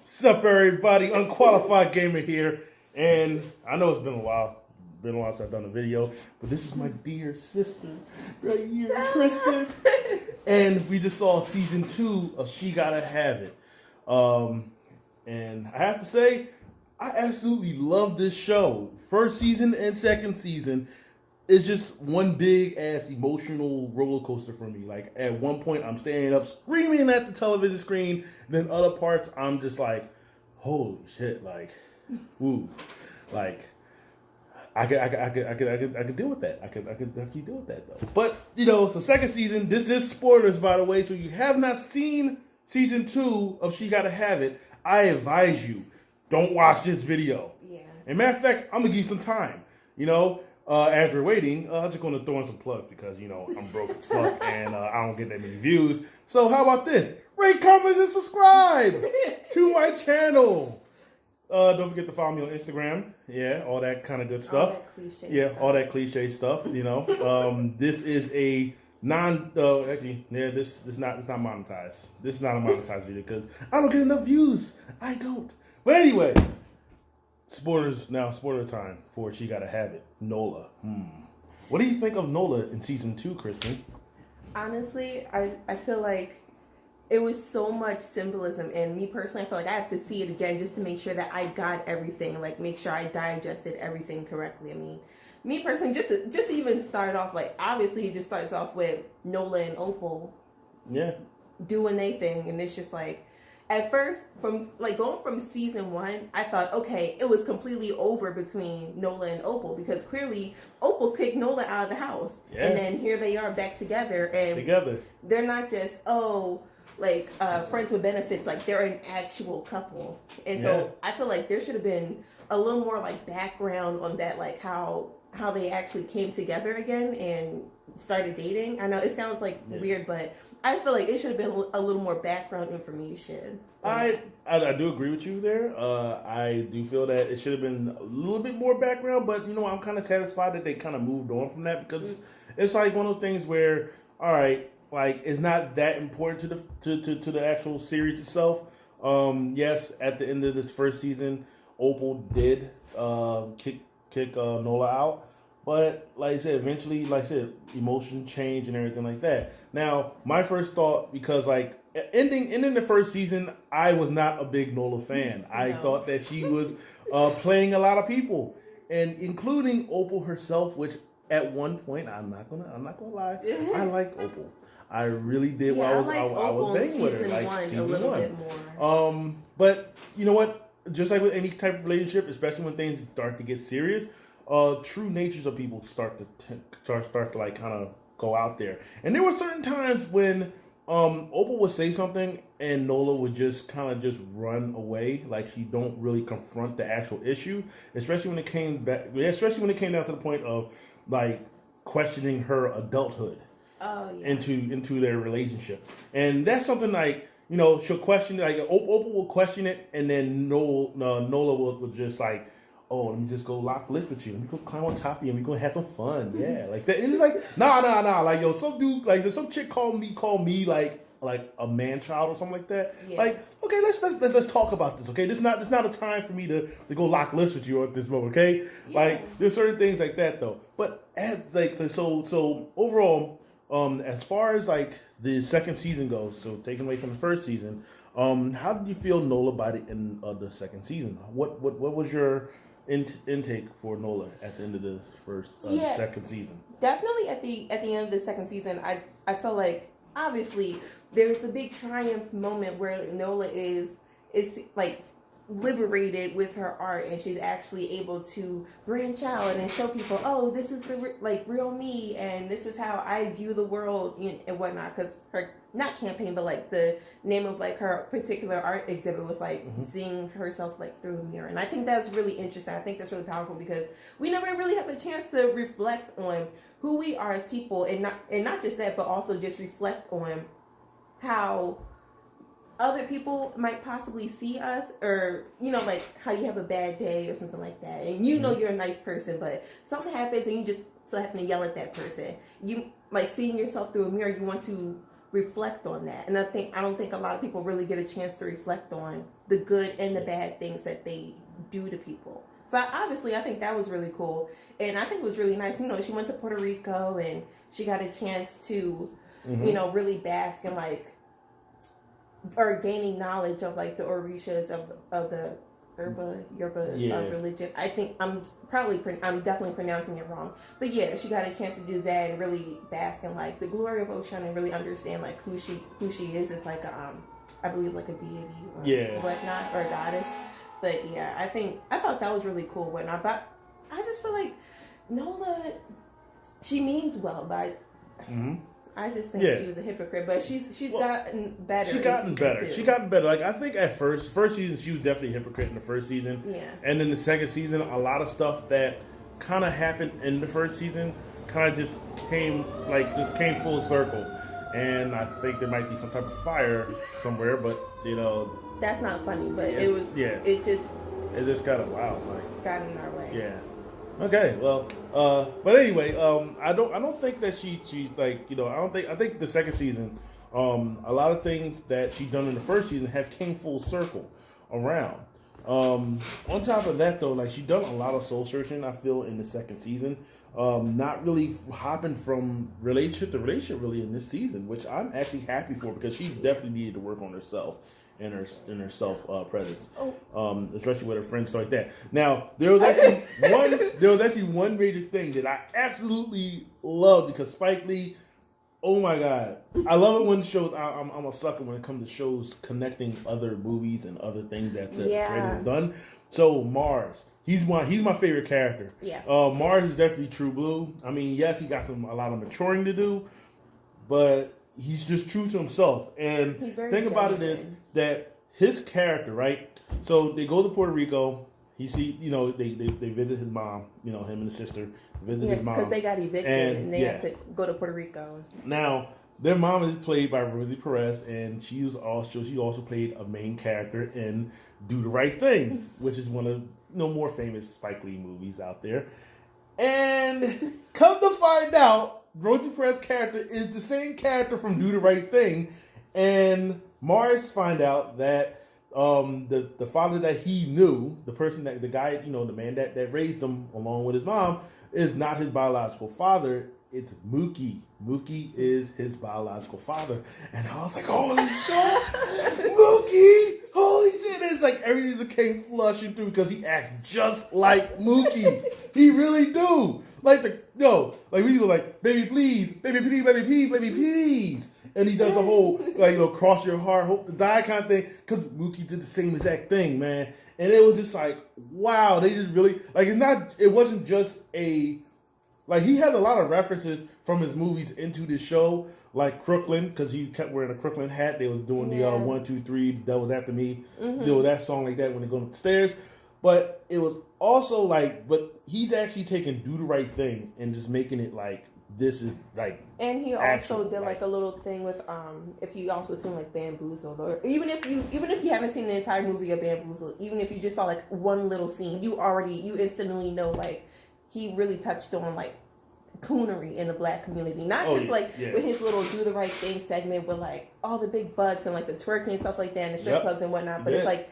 Sup, everybody? Unqualified gamer here, and I know it's been a while. Been a while since I've done a video, but this is my dear sister right here, Kristen. And we just saw season 2 of She Gotta Have It. And I have to say, I absolutely love this show. First season and second season is just one big ass emotional roller coaster for me. Like at one point, I'm standing up screaming at the television screen. Then other parts, I'm just like, holy shit! Like, woo, like. I could deal with that. I could deal with that though. But so second season. This is spoilers, by the way. So you have not seen season 2 of She Gotta Have It. I advise you, don't watch this video. Yeah. And matter of fact, I'm gonna give you some time. As we're waiting, I'm just gonna throw in some plugs because I'm broke as fuck and I don't get that many views. So how about this? Rate, comment, and subscribe to my channel. Don't forget to follow me on Instagram. Yeah, all that kind of good stuff. All that cliche stuff. All that cliche stuff. This is a this not monetized. This is not a monetized video because I don't get enough views. I don't. But anyway, spoilers now. Spoiler time for She Gotta Have It. Nola. What do you think of Nola in season 2, Kristen? Honestly, I feel like it was so much symbolism, and me personally, I feel like I have to see it again just to make sure that I got everything, like make sure I digested everything correctly. I mean, me personally, just to even start off, like obviously it just starts off with Nola and Opal, doing their thing, and it's just like at first from like going from season 1, I thought okay, it was completely over between Nola and Opal because clearly Opal kicked Nola out of the house, and then here they are back together, and they're not just friends with benefits, like they're an actual couple. And so I feel like there should have been a little more like background on that, like how they actually came together again and started dating. I know it sounds like weird, but I feel like it should have been a little more background information. I do agree with you there. I do feel that it should have been a little bit more background, but I'm kind of satisfied that they kind of moved on from that because it's like one of those things where, all right, like it's not that important to the actual series itself. Yes, at the end of this first season, Opal did kick Nola out, but like I said, eventually, emotion change and everything like that. Now, my first thought, because like ending the first season, I was not a big Nola fan. I thought that she was playing a lot of people, and including Opal herself, which at one point I'm not gonna lie, I liked Opal. I really did. Yeah, I was banging with her, like season 1 a little bit more. But you know what? Just like with any type of relationship, especially when things start to get serious, true natures of people start to like kind of go out there. And there were certain times when Opal would say something and Nola would just kind of just run away, like she don't really confront the actual issue, especially when it came down to the point of like questioning her adulthood. Into their relationship, and that's something like she'll question it, like Opal will question it, and then Nola will just like, oh, let me just go lock lips with you, let me go climb on top of you, and we gonna have some fun, like that. It's just like nah, like some dude, like some chick call me like a man child or something like that. Like okay, let's talk about this. Okay, this is not a time for me to go lock lips with you at this moment. Okay, like there's certain things like that though, but so overall. As far as like the second season goes, so taken away from the first season, how did you feel Nola by the end of the second season? What was your intake for Nola at the end of the second season? Definitely at the end of the second season, I felt like obviously there's the big triumph moment where Nola is like liberated with her art, and she's actually able to branch out and show people, oh, this is the real me, and this is how I view the world and whatnot. Because her not campaign, but like the name of like her particular art exhibit was like seeing herself like through a mirror, and I think that's really interesting. I think that's really powerful because we never really have a chance to reflect on who we are as people, and not just that, but also just reflect on how other people might possibly see us, or like how you have a bad day or something like that, and you're a nice person, but something happens and you just so happen to yell at that person. You like seeing yourself through a mirror, you want to reflect on that. And I don't think a lot of people really get a chance to reflect on the good and the bad things that they do to people. So obviously, I think that was really cool, and I think it was really nice. You know, she went to Puerto Rico and she got a chance to, you know, really bask in like, or gaining knowledge of like the orishas of the Yoruba religion. I think I'm definitely pronouncing it wrong, but yeah, she got a chance to do that and really bask in like the glory of Oshun and really understand like who she is as like I believe like a deity or whatnot, or a goddess. But yeah, I thought that was really cool, whatnot. But I just feel like Nola, she means well, but I just think she was a hypocrite. But she's gotten better. She's gotten better. Like I think at first season she was definitely a hypocrite in the first season. Yeah. And then the second season, a lot of stuff that kind of happened in the first season kind of just came full circle. And I think there might be some type of fire somewhere, but you know. That's not funny, but it was. Yeah. It just kind of like got in our way. Yeah. Okay. Well. But anyway. I don't think that she's like, you know. I think the second season. A lot of things that she done in the first season have came full circle around. On top of that, though, like she done a lot of soul searching. I feel in the second season. Not really hopping from relationship to relationship really in this season, which I'm actually happy for because she definitely needed to work on herself. In her self presence, especially with her friends, stuff like that. Now there was actually one major thing that I absolutely loved because Spike Lee. Oh my God, I love it when shows. I'm a sucker when it comes to shows connecting other movies and other things that the creator have done. So Mars, he's my favorite character. Yeah, Mars is definitely true blue. I mean, yes, he got a lot of maturing to do, but he's just true to himself. And the thing about it is that his character, right? So they go to Puerto Rico. He see, you know, they visit his mom. You know, him and his sister visit his mom because they got evicted and they had to go to Puerto Rico. Now their mom is played by Rosie Perez, and she also played a main character in Do the Right Thing, which is one of more famous Spike Lee movies out there. And come to find out, Rosie Perez's character is the same character from Do the Right Thing, and Mars find out that the father that he knew, the guy, the man that raised him along with his mom, is not his biological father. It's Mookie. Mookie is his biological father. And I was like, holy shit, Mookie! Holy shit! And it's like everything just came flushing through because he acts just like Mookie. He really do. Like we were like, baby please, baby please, baby please, baby please. And he does the whole, cross your heart, hope to die kind of thing. Because Mookie did the same exact thing, man. And it was just like, wow, they just really, it wasn't just he has a lot of references from his movies into the show, like Crooklyn, because he kept wearing a Crooklyn hat. They was doing the 1, 2, 3, that was after me. Doing that song like that when they're going up the stairs. But it was also but he's actually taking Do the Right Thing and just making it like, this is like, and he also did like a little thing with if you also seen like Bamboozled, or even if you haven't seen the entire movie of Bamboozled, even if you just saw like one little scene, you instantly know like he really touched on like coonery in the black community, not just with his little Do the Right Thing segment with like all the big butts and like the twerking and stuff like that and the strip clubs and whatnot, but it's like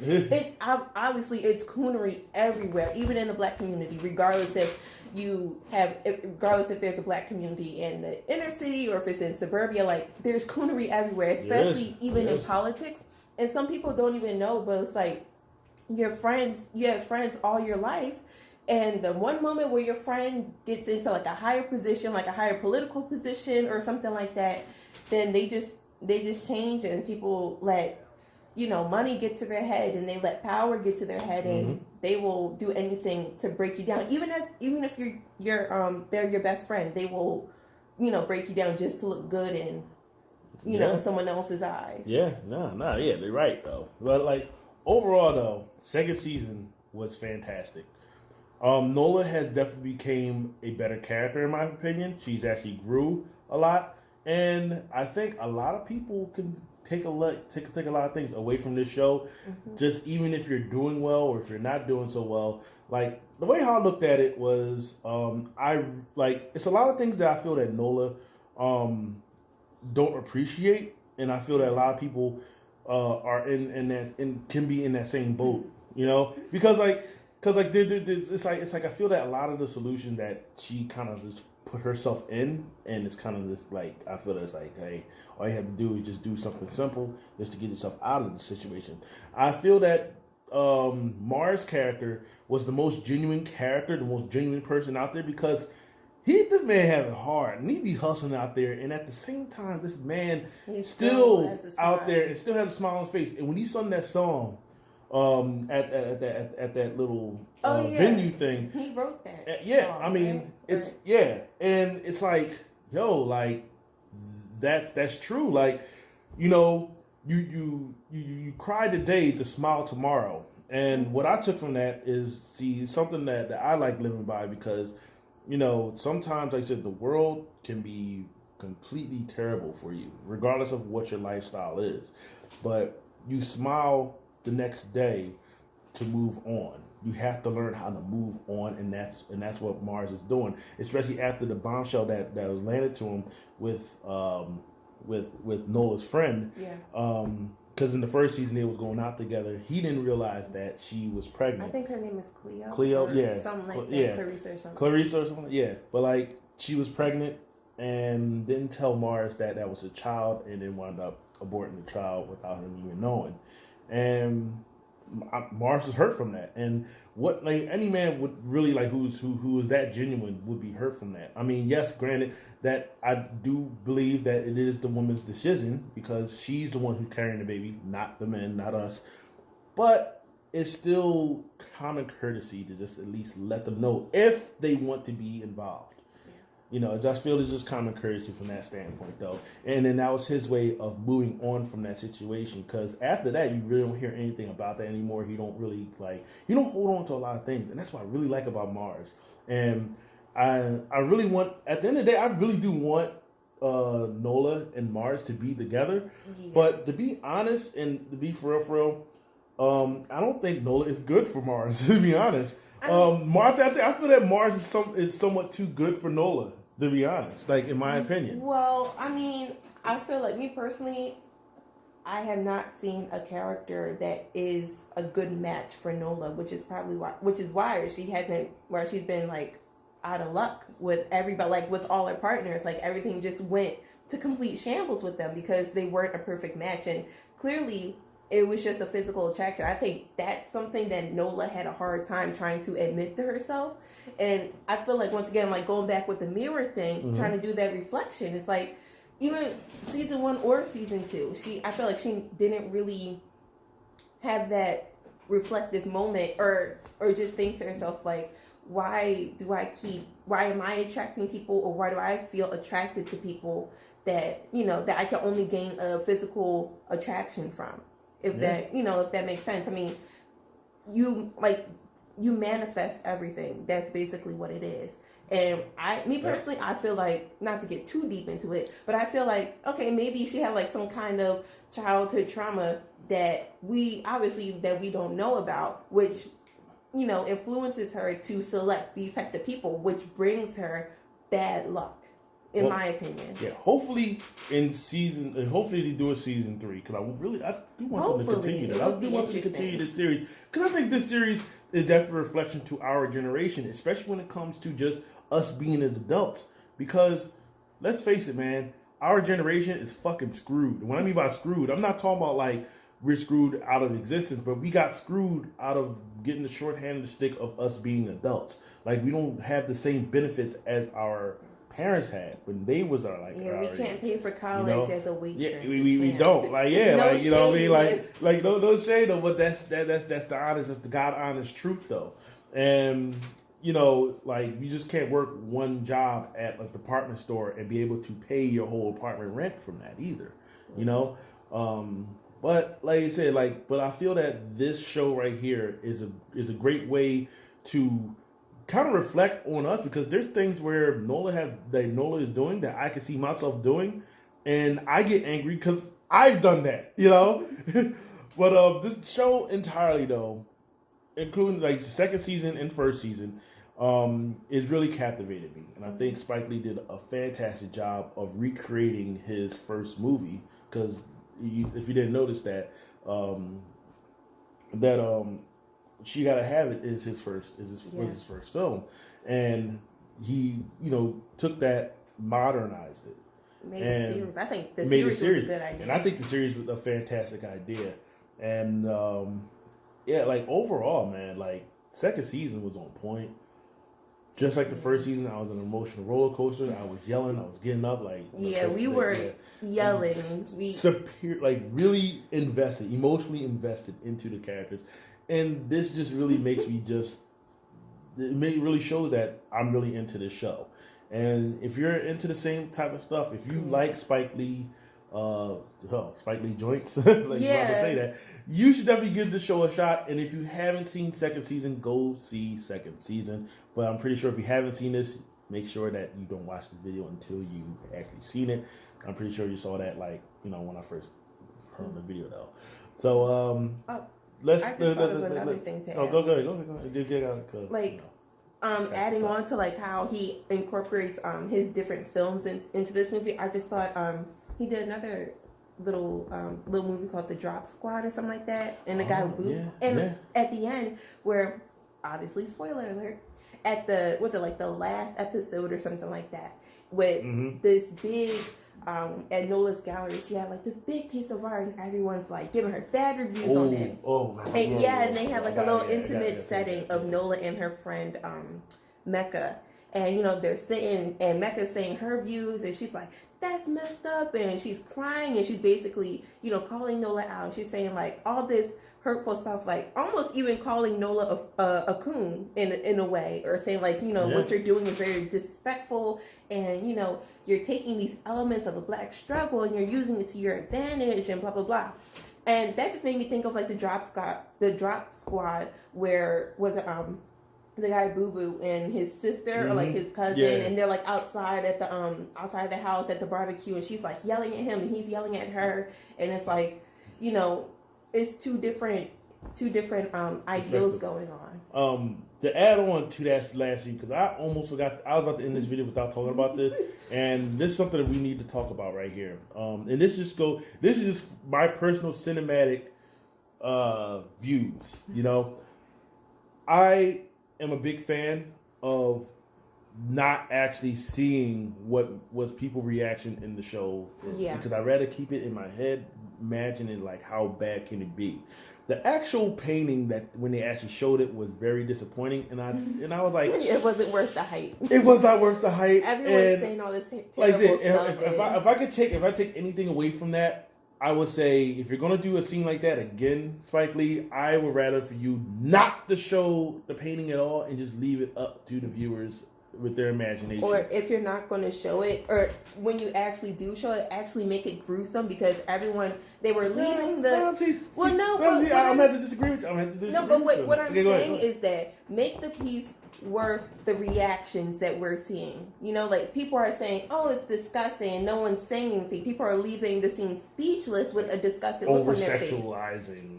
obviously it's coonery everywhere, even in the black community, regardless if there's a black community in the inner city or if it's in suburbia, like there's coonery everywhere, especially even in politics. And some people don't even know, but it's like you have friends all your life, and the one moment where your friend gets into like a higher position, like a higher political position or something like that, then they just change, and people let money get to their head, and they let power get to their head, and they will do anything to break you down. Even if they're your best friend, they will, break you down just to look good in, in someone else's eyes. Yeah, they're right though. But overall though, second season was fantastic. Nola has definitely became a better character in my opinion. She's actually grew a lot, and I think a lot of people can take a lot of things away from this show. Just even if you're doing well or if you're not doing so well, like the way how I looked at it was, it's a lot of things that I feel that Nola don't appreciate, and I feel that a lot of people are in that and can be in that same boat, you know, because it's like I feel that a lot of the solution that she kind of just put herself in, and it's kind of just like I feel that it's like, hey, all you have to do is just do something simple just to get yourself out of the situation. I feel that Mars' character was the most genuine character, the most genuine person out there, because this man have it hard, and he be hustling out there, and at the same time, this man still out there and still has a smile on his face. And when he sung that song at that little venue thing, he wrote that. Song, I mean, right? And it's like, yo, like that's true. Like, you know, you cry today to smile tomorrow, and what I took from that is something that I like living by, because, you know, sometimes, like I said, the world can be completely terrible for you, regardless of what your lifestyle is. But you smile the next day to move on. You have to learn how to move on, and that's what Mars is doing, especially after the bombshell that was landed to him with Nola's friend. Yeah. Because in the first season they was going out together. He didn't realize that she was pregnant. I think her name is Cleo. Something like that. Yeah. Clarissa or something. Yeah. But like, she was pregnant and didn't tell Mars that was a child, and then wound up aborting the child without him even knowing. And Mars is hurt from that. And what, like, any man would really, like, who is that genuine would be hurt from that. I mean, yes, granted that I do believe that it is the woman's decision, because she's the one who's carrying the baby, not the men, not us. But it's still common courtesy to just at least let them know if they want to be involved. You know, I just feel it's just common courtesy from that standpoint, though. And then that was his way of moving on from that situation, because after that, you really don't hear anything about that anymore. He don't really, like, he don't hold on to a lot of things. And that's what I really like about Mars. And I really want, at the end of the day, I really do want Nola and Mars to be together. Yeah. But to be honest and to be for real, I don't think Nola is good for Mars, to be honest. Mars, I feel that Mars is somewhat too good for Nola, to be honest, like, in my opinion. Well, I mean, I feel like, me personally, I have not seen a character that is a good match for Nola, which is why she's been, like, out of luck with everybody, like, with all her partners. Like, everything just went to complete shambles with them because they weren't a perfect match. And clearly, it was just a physical attraction. I think that's something that Nola had a hard time trying to admit to herself. And I feel like, once again, like, going back with the mirror thing, trying to do that reflection, it's like, even season 1 or season 2, I feel like she didn't really have that reflective moment, or just think to herself, like, why am I attracting people, or why do I feel attracted to people that, you know, that I can only gain a physical attraction from? If that makes sense. I mean, you manifest everything. That's basically what it is. And me personally, I feel like, not to get too deep into it, but I feel like, okay, maybe she had, like, some kind of childhood trauma that we don't know about, which, you know, influences her to select these types of people, which brings her bad luck. In my opinion. Yeah, hopefully they do a season 3, because I do want them to continue that. I do want them to continue this series, because I think this series is definitely a reflection to our generation, especially when it comes to just us being as adults. Because let's face it, man, our generation is fucking screwed. When I mean by screwed, I'm not talking about, like, we're screwed out of existence, but we got screwed out of getting the short hand of the stick of us being adults. Like, we don't have the same benefits as our parents had when they was our, like, we can't pay for college, as a waitress. Yeah, we don't, like, yeah, no, like, you know what I mean, like no shade though, but that's the honest, that's the God honest truth though. And, you know, like, you just can't work one job at a department store and be able to pay your whole apartment rent from that either, you know. But like I said, but I feel that this show right here is a great way to kind of reflect on us, because there's things where Nola is doing that I can see myself doing, and I get angry because I've done that, you know. But this show entirely though, including, like, the second season and first season, it really captivated me. And I think Spike Lee did a fantastic job of recreating his first movie. Because if you didn't notice that, She Gotta Have It is his first was his first film, and he took that, modernized it, made a series. I think the series was a good idea, and I think the series was a fantastic idea. And like overall, man, like second season was on point. Just like the first season, I was an emotional roller coaster. I was yelling, I was getting up, like we were yelling. Like really invested, emotionally invested into the characters, and this just really makes me really shows that I'm really into this show. And if you're into the same type of stuff, if you like Spike Lee, Spike Lee joints, like you want to say that, you should definitely give the show a shot. And if you haven't seen second season, go see second season. But I'm pretty sure if you haven't seen this, make sure that you don't watch the video until you actually seen it. I'm pretty sure you saw that, like, when I first heard the video though. So let's. I just thought of another thing to add. Go ahead. Like. Adding on to like how he incorporates his different films into this movie, I just thought he did another little movie called The Drop Squad or something like that, and the guy at the end, where obviously spoiler alert, at the the last episode or something like that, with this big at Nola's gallery, she had like this big piece of art, and everyone's like giving her bad reviews on it. And they had like a little intimate setting of Nola and her friend Mecca, and they're sitting, and Mecca's saying her views, and she's like, "That's messed up," and she's crying, and she's basically calling Nola out. She's saying like all this hurtful stuff, like almost even calling Nola a coon in a way, or saying like what you're doing is very disrespectful, and you're taking these elements of the black struggle and you're using it to your advantage, and blah blah blah. And that just made me think of like the Drop Squad, where was it the guy Boo Boo and his sister or like his cousin, and they're like outside at the outside the house at the barbecue, and she's like yelling at him and he's yelling at her, and it's like it's two different ideals going on. To add on to that last scene, because I almost forgot, I was about to end this video without talking about this, and this is something that we need to talk about right here. And this is just my personal cinematic views. I am a big fan of not actually seeing what was people reaction in the show, because I'd rather keep it in my head, imagining like how bad can it be. The actual painting, that when they actually showed it, was very disappointing, and I was like, it wasn't worth the hype. It was not worth the hype. Everyone's saying all this terrible stuff. If I take anything away from that, I would say, if you're gonna do a scene like that again, Spike Lee, I would rather for you not to show the painting at all and just leave it up to the viewers with their imagination. Or if you're not going to show it, or when you actually do show it, actually make it gruesome, because they were leaving I'm gonna have to disagree with you. What I'm saying is that make the piece worth the reactions that we're seeing. Like people are saying, "Oh, it's disgusting," and no one's saying anything. People are leaving the scene speechless with a disgusted look on their face.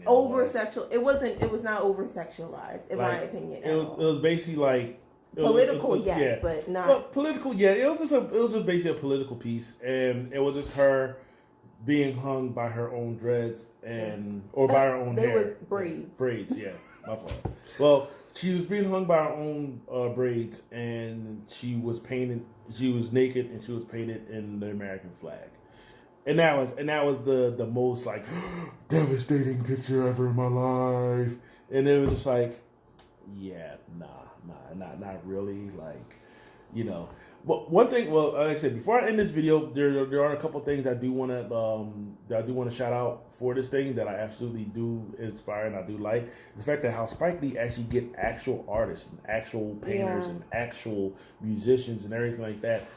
Over-sexual. It was not over-sexualized, in my opinion. It was basically like. Political, yes, but not. Well, political, yeah. It was just basically a political piece, and it was just her being hung by her own dreads or by her own hair. They were braids. Braids, yeah. My fault. Well, she was being hung by her own braids, and she was painted. She was naked, and she was painted in the American flag. And that was the most like devastating picture ever in my life. And it was just like, yeah, not really, like, But one thing, well, like I said, before I end this video, there are a couple things I do want to shout out for this thing that I absolutely do inspire and I do like. The fact that how Spike Lee actually get actual artists and actual painters and actual musicians and everything like that,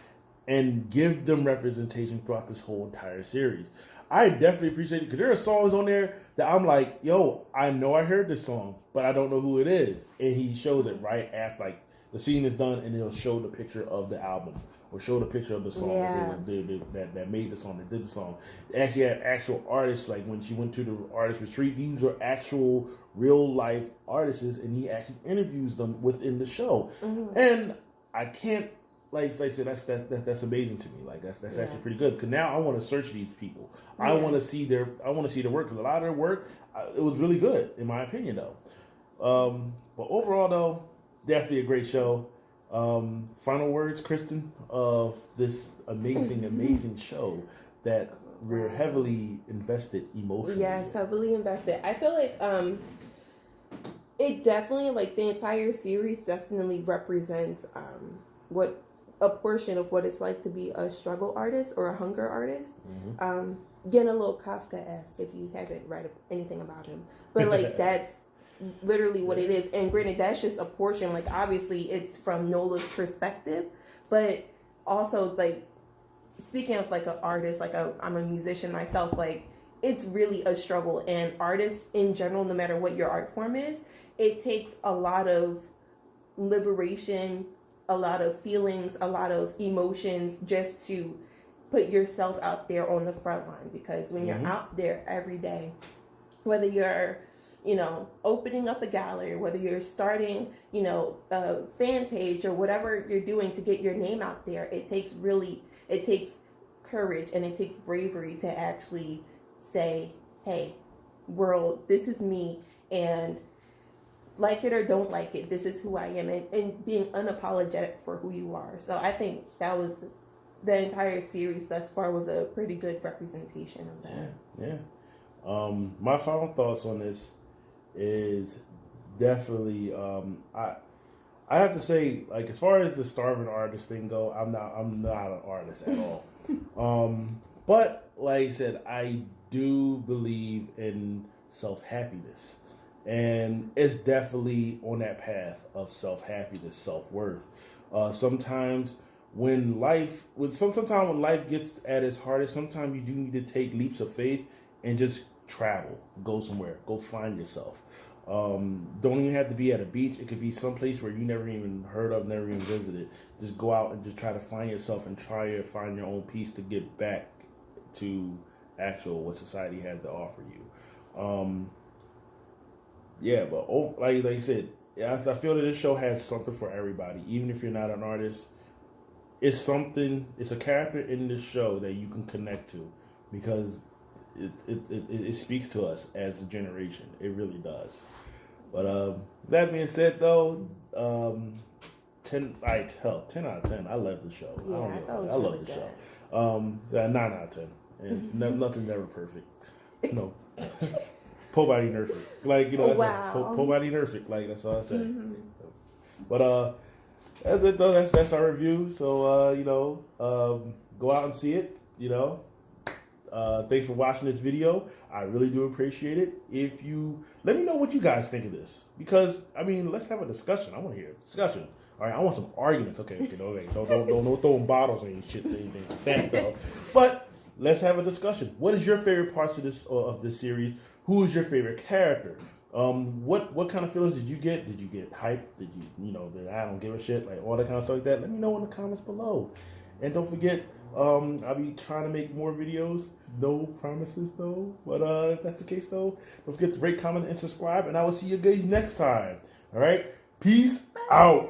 and give them representation throughout this whole entire series. I definitely appreciate it, because there are songs on there that I'm like, yo, I know I heard this song, but I don't know who it is. And he shows it right after, the scene is done, and it'll show the picture of the album or show the picture of the song that made the song, that did the song. They actually had actual artists, like when she went to the artist retreat, these were actual real life artists, and he actually interviews them within the show. And I can't, like I said, that's amazing to me. Like that's actually pretty good, because now I want to search these people. I want to see their work, because a lot of their work, it was really good in my opinion though. But overall though, definitely a great show. Final words, Kristen, of this amazing show that we're heavily invested emotionally. Yes, heavily invested. I feel like it definitely, like, the entire series definitely represents what a portion of what it's like to be a struggle artist or a hunger artist. Getting a little Kafka-esque if you haven't read anything about him, but like that's literally what it is. And granted, that's just a portion. Like, obviously it's from Nola's perspective, but also, like, speaking of like an artist, like I'm a musician myself, like it's really a struggle. And artists in general, no matter what your art form is, it takes a lot of liberation, a lot of feelings, a lot of emotions just to put yourself out there on the front line. Because when you're out there every day, whether you're, opening up a gallery, whether you're starting, a fan page or whatever you're doing to get your name out there, it takes courage and it takes bravery to actually say, hey, world, this is me, and like it or don't like it, this is who I am, and being unapologetic for who you are. So I think that was the entire series thus far was a pretty good representation of that. Yeah. My final thoughts on this is definitely I have to say, like, as far as the starving artist thing go, I'm not an artist at all. But like I said, I do believe in self-happiness. And it's definitely on that path of self-happiness, self-worth. Sometimes when life gets at its hardest, sometimes you do need to take leaps of faith and just travel, go somewhere, go find yourself. Don't even have to be at a beach. It could be someplace where you never even heard of, never even visited. Just go out and just try to find yourself and try to find your own peace to get back to actual what society has to offer you. But like I said, I feel that this show has something for everybody. Even if you're not an artist, it's a character in this show that you can connect to, because it speaks to us as a generation. It really does. But that being said, though, 10 out of 10. I love the show. Yeah, I love the show. 9 out of 10. And nothing's ever perfect. No. Pobody perfect. Like, Pobody perfect. Like, that's all I say. But that's it though. That's our review. So go out and see it. Thanks for watching this video. I really do appreciate it. Let me know what you guys think of this, because let's have a discussion. I want to hear a discussion. All right, I want some arguments. Okay. Don't throwing bottles and shit, anything like that though. But let's have a discussion. What is your favorite parts of this series? Who is your favorite character? What kind of feelings did you get? Did you get hyped? Did that I don't give a shit, like all that kind of stuff like that? Let me know in the comments below. And don't forget, I'll be trying to make more videos. No promises though. But if that's the case though, don't forget to rate, comment, and subscribe. And I will see you guys next time. All right. Peace out.